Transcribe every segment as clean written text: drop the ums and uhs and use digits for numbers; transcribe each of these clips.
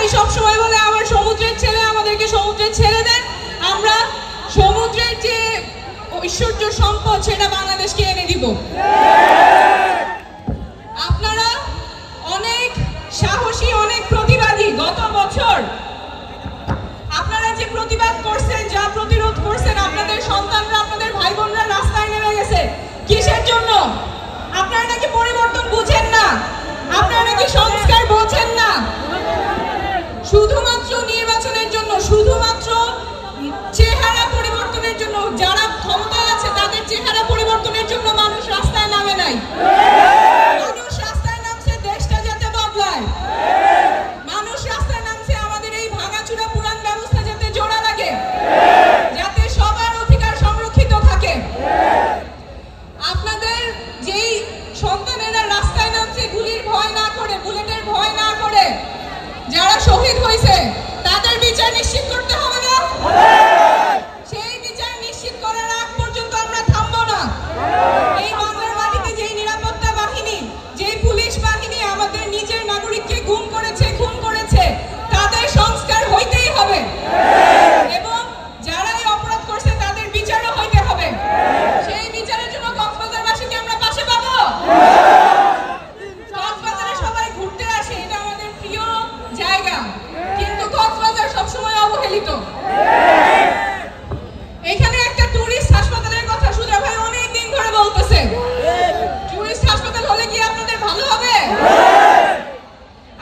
ভাই সবসময় বলে আমার সমুদ্রের ছেলে, আমাদেরকে সমুদ্রে ছেড়ে দেন, আমরা সমুদ্রের যে ঐশ্বর্য সম্পদ সেটা বাংলাদেশকে এনে দিব। আপনারা অনেক সাহসী, অনেক প্রতিবাদী। গত বছর আপনারা যে প্রতিবাদ করছেন, যা প্রতিরোধ করছেন, আপনাদের সন্তানরা, আপনাদের ভাই বোনরা রাস্তায় নেমে গেছে কিসের জন্য? আপনারা নাকি পরিবর্তন বুঝেন না, আপনারা নাকি সংস্কার বোঝেন না। শুধুমাত্র নির্বাচনের জন্য, শুধুমাত্র চেহারা পরিবর্তনের জন্য, যারা ক্ষমতায় আছে তাদের চেহারা পরিবর্তনের জন্য মানুষ রাস্তায় নামে নাই। মানুষ রাস্তায় নামছে দেশটা যাতে বদলায়। মানুষ রাস্তায় নামছে আমাদের এই ভাঙাচুরা পুরান ব্যবস্থা যাতে জোড়া লাগে, যাতে সবার অধিকার সংরক্ষিত থাকে। আপনাদের যেই সন্তানেরা রাস্তায় নামছে গুলির ভয় না করে, বুলেটের ভয় না করে, যারা শহীদ হয়েছে তাদের বিচার নিশ্চিত করতে হবে না? সেই বিচার নিশ্চিত করার আগ পর্যন্ত আমরা থামবো না। এই বাংলার মাটিতে যেই নিরাপত্তা বাহিনী, যেই পুলিশ বাহিনী আমাদের নিজের নাগরিককে গুম করেছে, খুন করেছে, তাদের সংস্কার হইতেই হবে এবং যারা এই অপরাধ করছে তাদের বিচারও হইতে হবে। সেই বিচারের জন্য কক্সবাজারবাসীকে আমরা পাশে পাবো। কক্সবাজারে সবাই ঘুরতে আসে, এটা আমাদের প্রিয় জায়গা, কিন্তু কক্সবাজার সবসময় অবহেলিত। এখানে একটা টুরিস্ট হাসপাতালের কথা সুজা ভাই অনেক দিন ধরে বলতেছে। টুরিস্ট হাসপাতাল হলে কি আপনাদের ভালো হবে?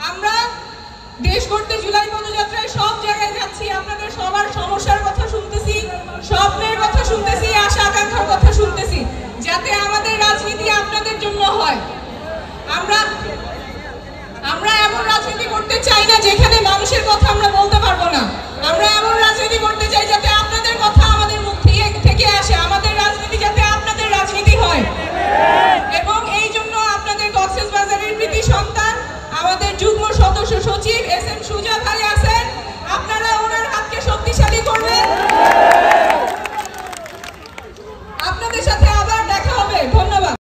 আমরা দেশ গড়তে জুলাই পদযাত্রায় সব জায়গায় যাচ্ছি, আপনাদের সবার সমস্যার কথা শুনতেছি, স্বপ্নের কথা শুনতেছি, আশা আকাঙ্ক্ষার কথা শুনতেছি, যাতে আমাদের রাজনীতি আপনাদের জন্য হয়। আমরা এমন রাজনীতি করতে চাই না যেখানে মানুষের কথা আমরা বলতে পারবো না। আমরা এমন রাজনীতি করতে চাই যাতে আপনাদের কথা আমাদের মুখ থেকে আসে, আমাদের রাজনীতি যাতে আপনাদের রাজনীতি হয়। এবং এই জন্য আপনাদের কক্সবাজারের কৃতি সন্তান, আমাদের যুগ্ম সদস্য সচিব এস এম সুজা ভাই